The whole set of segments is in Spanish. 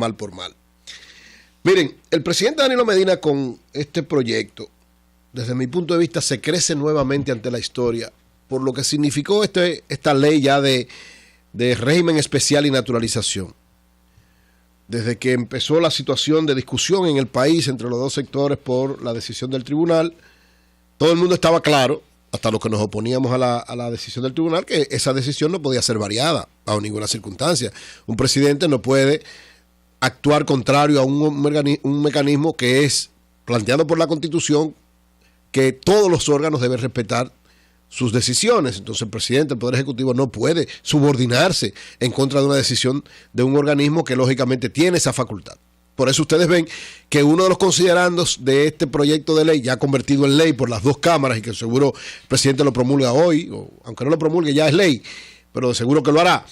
mal por mal. Miren, el presidente Danilo Medina con este proyecto, desde mi punto de vista, se crece nuevamente ante la historia por lo que significó esta ley ya de régimen especial y naturalización. Desde que empezó la situación de discusión en el país entre los dos sectores por la decisión del tribunal, todo el mundo estaba claro, hasta los que nos oponíamos a la decisión del tribunal, que esa decisión no podía ser variada bajo ninguna circunstancia. Un presidente no puede actuar contrario a un mecanismo que es planteado por la Constitución, que todos los órganos deben respetar sus decisiones. Entonces el presidente, el Poder Ejecutivo, no puede subordinarse en contra de una decisión de un organismo que lógicamente tiene esa facultad. Por eso ustedes ven que uno de los considerandos de este proyecto de ley, ya convertido en ley por las dos cámaras y que seguro el presidente lo promulga hoy, o aunque no lo promulgue ya es ley, pero de seguro que lo hará,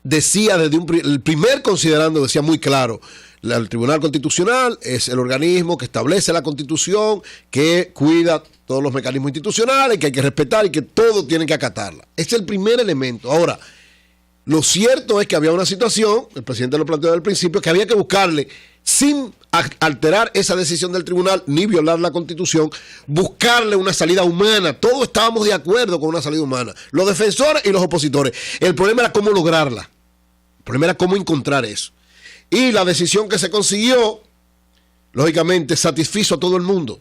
decía el primer considerando decía muy claro: el Tribunal Constitucional es el organismo que establece la Constitución, que cuida todos los mecanismos institucionales, que hay que respetar y que todos tienen que acatarla. Ese es el primer elemento. Ahora, lo cierto es que había una situación, el presidente lo planteó desde el principio, que había que buscarle, sin alterar esa decisión del tribunal ni violar la Constitución, buscarle una salida humana. Todos estábamos de acuerdo con una salida humana, los defensores y los opositores. El problema era cómo lograrla, el problema era cómo encontrar eso. Y la decisión que se consiguió, lógicamente, satisfizo a todo el mundo.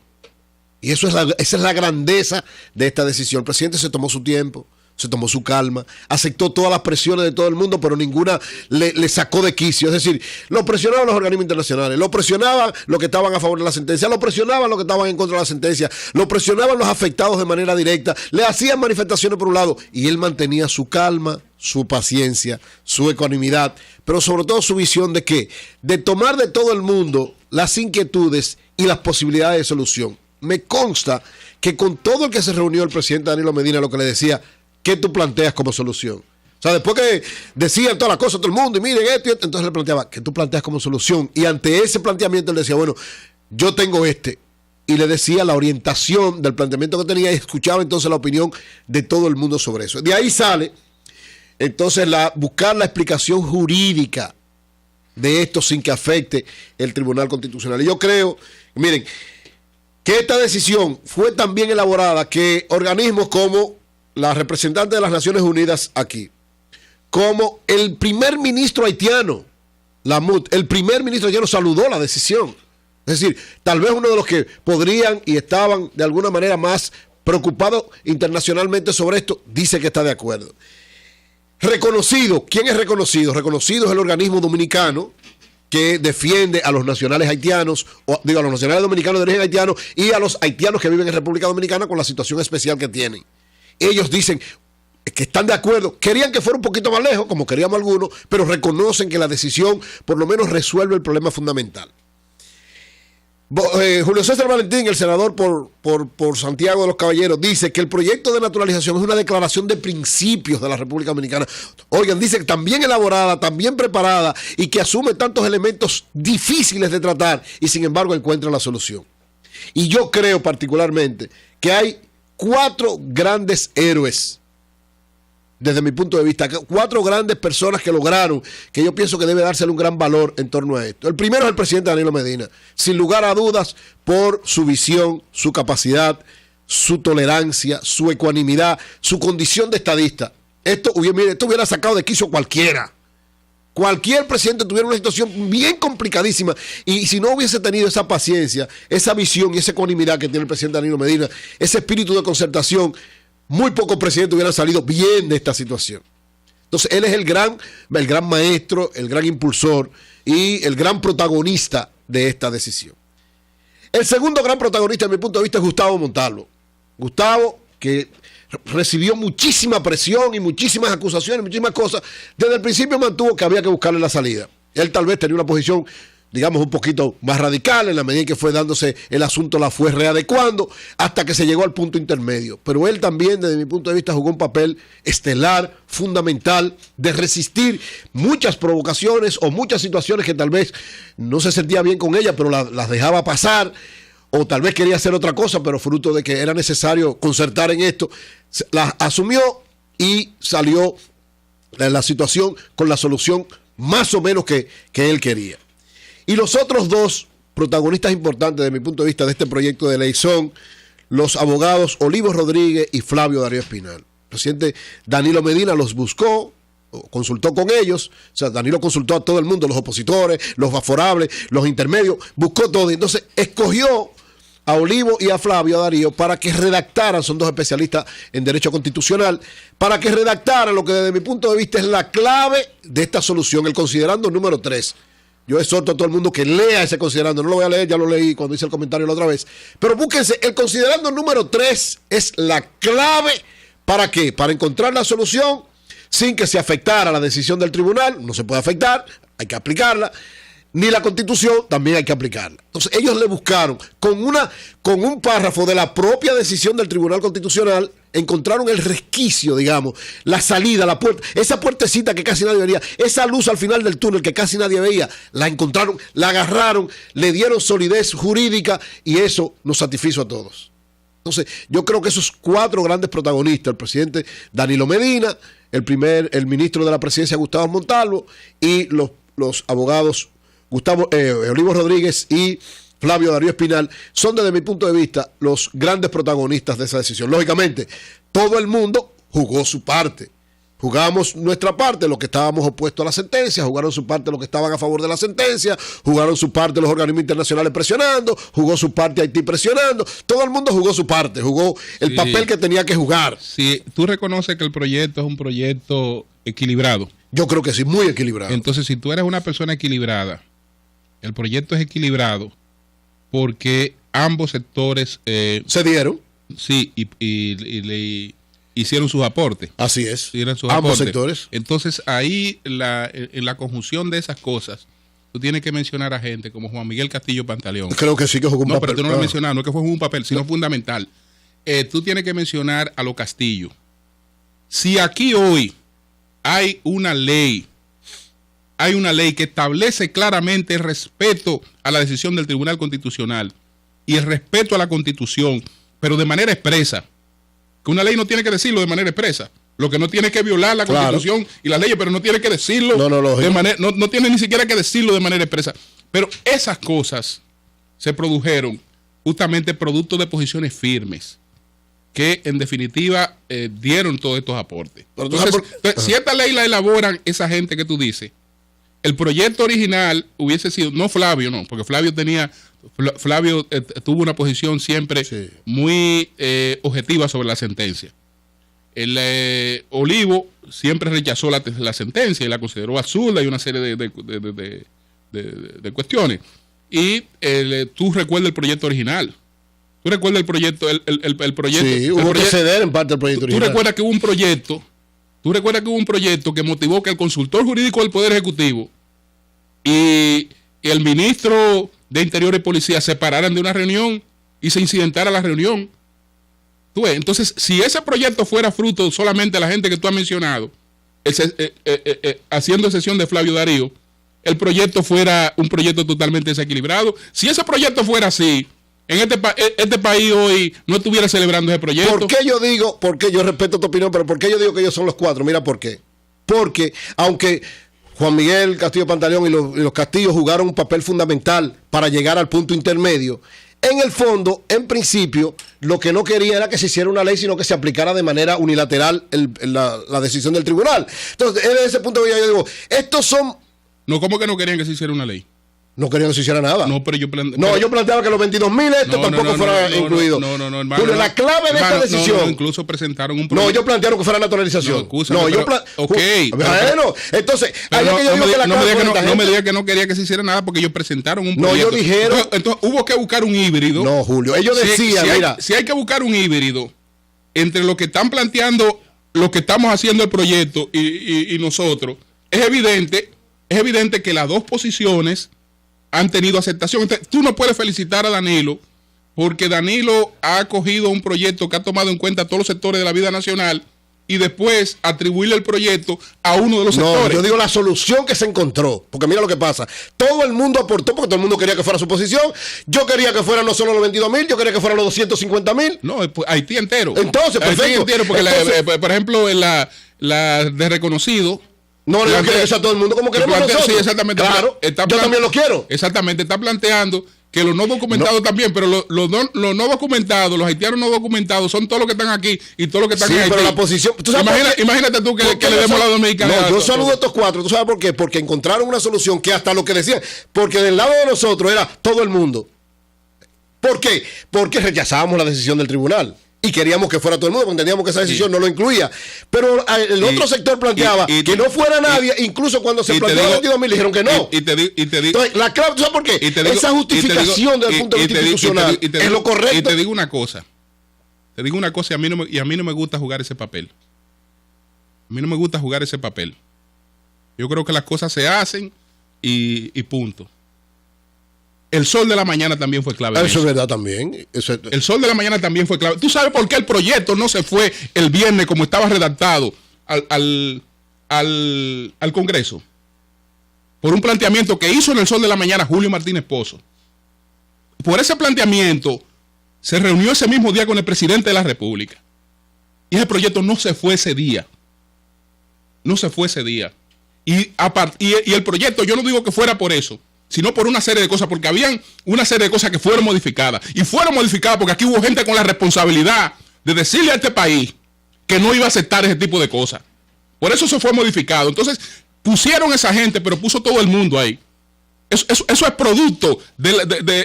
Y esa es la grandeza de esta decisión. El presidente se tomó su tiempo, se tomó su calma, aceptó todas las presiones de todo el mundo, pero ninguna le sacó de quicio. Es decir, lo presionaban los organismos internacionales, lo presionaban los que estaban a favor de la sentencia, lo presionaban los que estaban en contra de la sentencia, lo presionaban los afectados de manera directa, le hacían manifestaciones por un lado, y él mantenía su calma, su paciencia, su ecuanimidad, pero sobre todo su visión de ¿qué? De tomar de todo el mundo las inquietudes y las posibilidades de solución. Me consta que con todo el que se reunió el presidente Danilo Medina, lo que le decía: ¿qué tú planteas como solución? O sea, después que decían todas las cosas todo el mundo, y miren esto, entonces le planteaba: ¿qué tú planteas como solución? Y ante ese planteamiento él decía: bueno, yo tengo y le decía la orientación del planteamiento que tenía, y escuchaba entonces la opinión de todo el mundo sobre eso. De ahí sale entonces buscar la explicación jurídica de esto sin que afecte el Tribunal Constitucional. Y yo creo, miren, que esta decisión fue tan bien elaborada que organismos como la representante de las Naciones Unidas aquí, como el primer ministro haitiano, el primer ministro haitiano saludó la decisión. Es decir, tal vez uno de los que podrían y estaban de alguna manera más preocupados internacionalmente sobre esto, dice que está de acuerdo. Reconocido, ¿quién es reconocido? Reconocido es el organismo dominicano que defiende a los nacionales haitianos, a los nacionales dominicanos de origen haitiano y a los haitianos que viven en República Dominicana con la situación especial que tienen. Ellos dicen que están de acuerdo, querían que fuera un poquito más lejos, como queríamos algunos, pero reconocen que la decisión por lo menos resuelve el problema fundamental. Julio César Valentín, el senador por Santiago de los Caballeros, dice que el proyecto de naturalización es una declaración de principios de la República Dominicana. Oigan, dice que tan bien elaborada, tan bien preparada y que asume tantos elementos difíciles de tratar y sin embargo encuentra la solución. Y yo creo particularmente que hay 4 grandes héroes, desde mi punto de vista, 4 grandes personas que lograron, que yo pienso que debe dársele un gran valor en torno a esto. El primero es el presidente Danilo Medina, sin lugar a dudas, por su visión, su capacidad, su tolerancia, su ecuanimidad, su condición de estadista. Esto hubiera sacado de quicio cualquiera. Cualquier presidente tuviera una situación bien complicadísima, y si no hubiese tenido esa paciencia, esa visión y esa ecuanimidad que tiene el presidente Danilo Medina, ese espíritu de concertación, muy pocos presidentes hubieran salido bien de esta situación. Entonces, él es el gran maestro, el gran impulsor y el gran protagonista de esta decisión. El segundo gran protagonista, desde mi punto de vista, es Gustavo Montalvo. Gustavo, que recibió muchísima presión y muchísimas acusaciones, muchísimas cosas. Desde el principio mantuvo que había que buscarle la salida. Él tal vez tenía una posición, digamos, un poquito más radical, en la medida en que fue dándose el asunto, la fue readecuando hasta que se llegó al punto intermedio. Pero él también, desde mi punto de vista, jugó un papel estelar, fundamental, de resistir muchas provocaciones o muchas situaciones que tal vez no se sentía bien con ella, pero las dejaba pasar, o tal vez quería hacer otra cosa, pero fruto de que era necesario concertar en esto, las asumió y salió de la situación con la solución más o menos que él quería. Y los otros dos protagonistas importantes desde mi punto de vista de este proyecto de ley son los abogados Olivo Rodríguez y Flavio Darío Espinal. El presidente Danilo Medina los buscó, consultó con ellos, o sea, Danilo consultó a todo el mundo, los opositores, los favorables, los intermedios, buscó todo. Entonces escogió a Olivo y a Flavio Darío para que redactaran, son dos especialistas en derecho constitucional, para que redactaran lo que desde mi punto de vista es la clave de esta solución, el considerando número 3. Yo exhorto a todo el mundo que lea ese considerando, no lo voy a leer, ya lo leí cuando hice el comentario la otra vez, pero búsquense, el considerando número 3 es la clave, ¿para qué? Para encontrar la solución sin que se afectara la decisión del tribunal, no se puede afectar, hay que aplicarla, ni la Constitución, también hay que aplicarla. Entonces ellos le buscaron, con un párrafo de la propia decisión del Tribunal Constitucional, encontraron el resquicio, digamos, la salida, la puerta, esa puertecita que casi nadie veía, esa luz al final del túnel que casi nadie veía, la encontraron, la agarraron, le dieron solidez jurídica y eso nos satisfizo a todos. Entonces yo creo que esos 4 grandes protagonistas, el presidente Danilo Medina, el ministro de la Presidencia Gustavo Montalvo y los abogados Olivo Rodríguez y Flavio Darío Espinal, son desde mi punto de vista los grandes protagonistas de esa decisión. Lógicamente, todo el mundo jugó su parte. Jugamos nuestra parte, los que estábamos opuestos a la sentencia, jugaron su parte los que estaban a favor de la sentencia, jugaron su parte los organismos internacionales presionando, jugó su parte Haití presionando, todo el mundo jugó su parte, jugó el papel que tenía que jugar. Sí, tú reconoces que el proyecto es un proyecto equilibrado. Yo creo que sí, muy equilibrado. Entonces, si tú eres una persona equilibrada, el proyecto es equilibrado porque ambos sectores se dieron. Sí, y le hicieron sus aportes. Así es. Ambos aportes. Sectores. Entonces, ahí en la conjunción de esas cosas, tú tienes que mencionar a gente como Juan Miguel Castillo Pantaleón. Creo que sí que jugó un papel. No, pero tú no lo has mencionado, no es que fue un papel, sino fundamental. Tú tienes que mencionar a los Castillo. Si aquí hoy hay una ley que establece claramente el respeto a la decisión del Tribunal Constitucional y el respeto a la Constitución, pero de manera expresa, que una ley no tiene que decirlo de manera expresa, lo que no tiene que violar la Constitución y las leyes, pero no tiene que decirlo no tiene ni siquiera que decirlo de manera expresa. Pero esas cosas se produjeron justamente producto de posiciones firmes que en definitiva dieron todos estos aportes. Entonces, si esta ley la elaboran esa gente que tú dices, el proyecto original hubiese sido, no Flavio, no, porque Flavio tuvo una posición siempre muy objetiva sobre la sentencia. El Olivo siempre rechazó la sentencia y la consideró absurda y una serie de cuestiones. Y tú recuerdas el proyecto original. Tú recuerdas el proyecto. Sí, hubo que ceder en parte del proyecto original. Tú recuerdas que hubo un proyecto que motivó que el consultor jurídico del Poder Ejecutivo y el ministro de Interior y Policía se pararan de una reunión y se incidentara la reunión. ¿Tú ves? Entonces, si ese proyecto fuera fruto solamente de la gente que tú has mencionado, haciendo excepción de Flavio Darío, el proyecto fuera un proyecto totalmente desequilibrado. Si ese proyecto fuera así, en este país hoy no estuviera celebrando ese proyecto. ¿Por qué yo respeto tu opinión, pero por qué yo digo que ellos son los 4? Mira por qué. Porque aunque Juan Miguel Castillo Pantaleón y los Castillos jugaron un papel fundamental para llegar al punto intermedio, en el fondo, en principio, lo que no quería era que se hiciera una ley, sino que se aplicara de manera unilateral la decisión del tribunal. Entonces, desde ese punto de vista yo digo, estos son... No, ¿cómo que no querían que se hiciera una ley? No querían que se hiciera nada. No, pero yo planteaba que los 22.000 tampoco fueran incluidos. No, hermano. Julio, la clave de esta decisión. Incluso presentaron un proyecto. No, ellos plantearon que fuera naturalización. Bueno, entonces, no me diga que no quería que se hiciera nada porque ellos presentaron un proyecto. No, ellos dijeron. Entonces, hubo que buscar un híbrido. No, Julio, ellos decían, mira. Si hay que buscar un híbrido entre lo que están planteando, lo que estamos haciendo el proyecto y nosotros, es evidente que las dos posiciones han tenido aceptación. Entonces, tú no puedes felicitar a Danilo porque Danilo ha acogido un proyecto que ha tomado en cuenta todos los sectores de la vida nacional y después atribuirle el proyecto a uno de los sectores. No, yo digo la solución que se encontró, porque mira lo que pasa. Todo el mundo aportó porque todo el mundo quería que fuera su posición. Yo quería que fueran no solo los 22.000, yo quería que fueran los 250.000. No, pues Haití entero. Entonces, perfecto. Haití entero, porque por ejemplo, en la de reconocido, No le quiere eso a todo el mundo como queremos nosotros. Sí, exactamente. Claro, yo también lo quiero. Exactamente, está planteando que los no documentados también, pero los no documentados, los haitianos no documentados, son todos los que están aquí y todos los que están en Haití. Pero la posición... Imagínate tú que le demos la dominicana. No, yo saludo a estos cuatro. ¿Tú sabes por qué? Porque encontraron una solución que hasta lo que decían, porque del lado de nosotros era todo el mundo. ¿Por qué? Porque rechazábamos la decisión del tribunal. Y queríamos que fuera todo el mundo, porque entendíamos que esa decisión no lo incluía. Pero el otro sector planteaba que no fuera nadie, incluso cuando se planteó el 22.000 dijeron que no. Entonces, la clave, ¿tú sabes por qué? Esa justificación desde el punto de vista institucional es lo correcto. Y te digo una cosa. Y a mí no me gusta jugar ese papel. A mí no me gusta jugar ese papel. Yo creo que las cosas se hacen y punto. El sol de la mañana también fue clave. Eso es verdad también. El sol de la mañana también fue clave. ¿Tú sabes por qué el proyecto no se fue el viernes como estaba redactado al Congreso? Por un planteamiento que hizo en el sol de la mañana Julio Martínez Pozo. Por ese planteamiento se reunió ese mismo día con el presidente de la República. Y ese proyecto no se fue ese día. No se fue ese día. Y el proyecto, yo no digo que fuera por eso, sino por una serie de cosas, porque habían una serie de cosas que fueron modificadas. Y fueron modificadas porque aquí hubo gente con la responsabilidad de decirle a este país que no iba a aceptar ese tipo de cosas. Por eso se fue modificado. Entonces, pusieron esa gente, pero puso todo el mundo ahí. Eso es producto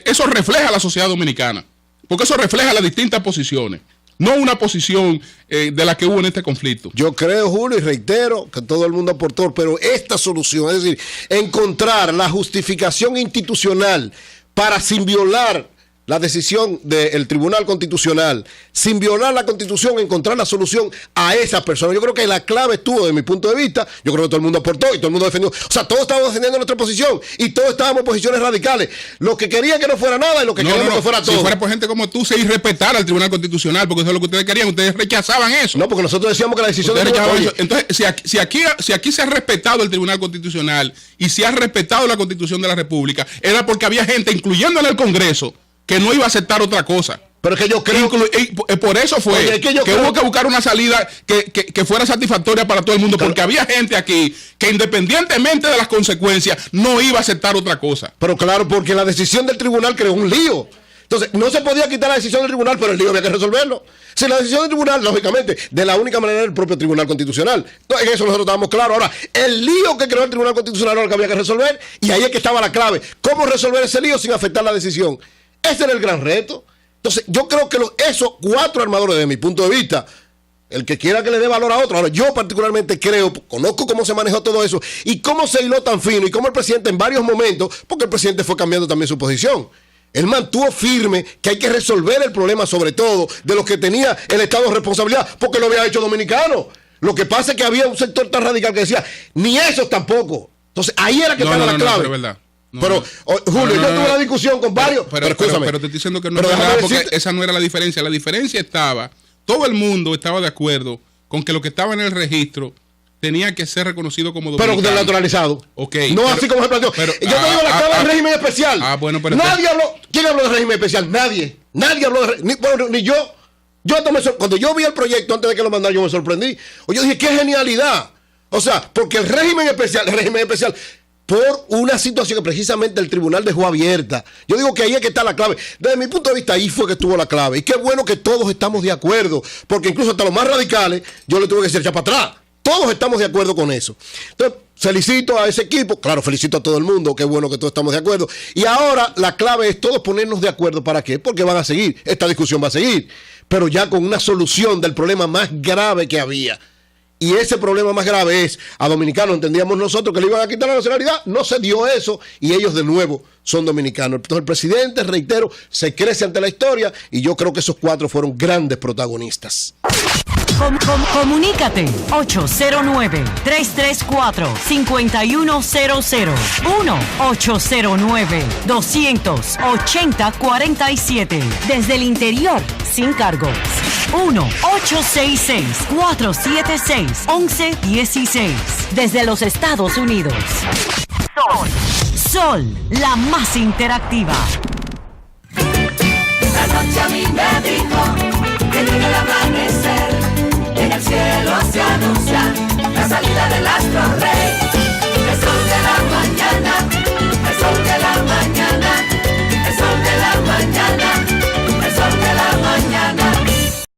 eso refleja la sociedad dominicana. Porque eso refleja las distintas posiciones. No una posición de la que hubo en este conflicto. Yo creo, Julio, y reitero que todo el mundo aportó, pero esta solución, es decir, encontrar la justificación institucional para, sin violar la decisión del Tribunal Constitucional, sin violar la Constitución, encontrar la solución a esas personas. Yo creo que la clave estuvo, desde mi punto de vista, yo creo que todo el mundo aportó y todo el mundo defendió. O sea, todos estábamos defendiendo nuestra posición y todos estábamos en posiciones radicales. Los que querían que no fuera nada y los que querían que fuera todo. Si fuera por gente como tú, se irrespetara al Tribunal Constitucional, porque eso es lo que ustedes querían. Ustedes rechazaban eso. No, porque nosotros decíamos que la decisión del Tribunal... Entonces, si aquí se ha respetado el Tribunal Constitucional y se ha respetado la Constitución de la República, era porque había gente, incluyendo en el Congreso, que no iba a aceptar otra cosa. Pero es que yo creo por eso fue que hubo que buscar una salida que fuera satisfactoria para todo el mundo, porque había gente aquí que independientemente de las consecuencias no iba a aceptar otra cosa. Pero claro, porque la decisión del tribunal creó un lío. Entonces, no se podía quitar la decisión del tribunal, pero el lío había que resolverlo. Si la decisión del tribunal, lógicamente, de la única manera era el propio Tribunal Constitucional. Entonces, en eso nosotros estábamos claros. Ahora, el lío que creó el Tribunal Constitucional era lo que había que resolver, y ahí es que estaba la clave. ¿Cómo resolver ese lío sin afectar la decisión? Ese era el gran reto. Entonces, yo creo que esos cuatro armadores, desde mi punto de vista, el que quiera que le dé valor a otro. Ahora, yo particularmente creo, conozco cómo se manejó todo eso y cómo se hiló tan fino y cómo el presidente en varios momentos, porque el presidente fue cambiando también su posición. Él mantuvo firme que hay que resolver el problema, sobre todo, de los que tenía el Estado de responsabilidad, porque lo había hecho dominicano. Lo que pasa es que había un sector tan radical que decía, ni esos tampoco. Entonces, ahí era que estaba la clave. Pero es verdad. Julio, yo tuve una discusión con varios. Pero te estoy diciendo que no es verdad, porque esa no era la diferencia. La diferencia estaba, todo el mundo estaba de acuerdo con que lo que estaba en el registro tenía que ser reconocido como dominicano. Pero naturalizado. Okay, no así como se planteó. Yo te digo la clave del régimen especial. Bueno, pero nadie habló. ¿Quién habló del régimen especial? Nadie habló de ni yo. Cuando yo vi el proyecto antes de que lo mandara, yo me sorprendí. Yo dije, qué genialidad. O sea, porque el régimen especial, por una situación que precisamente el tribunal dejó abierta. Yo digo que ahí es que está la clave. Desde mi punto de vista, ahí fue que estuvo la clave. Y qué bueno que todos estamos de acuerdo, porque incluso hasta los más radicales, yo le tuve que decir echar para atrás. Todos estamos de acuerdo con eso. Entonces, felicito a ese equipo. Claro, felicito a todo el mundo. Qué bueno que todos estamos de acuerdo. Y ahora la clave es todos ponernos de acuerdo. ¿Para qué? Porque van a seguir. Esta discusión va a seguir. Pero ya con una solución del problema más grave que había. Y ese problema más grave es, a dominicanos entendíamos nosotros que le iban a quitar la nacionalidad, no se dio eso y ellos de nuevo son dominicanos. Entonces el presidente, reitero, se crece ante la historia y yo creo que esos cuatro fueron grandes protagonistas. Comunícate 809-334-5100 1-809-280-47 desde el interior sin cargos 1-866-476-1116 desde los Estados Unidos. Sol, la más interactiva. La noche a mí me dijo que llega el amanecer, en el cielo se anuncia la salida del astro rey.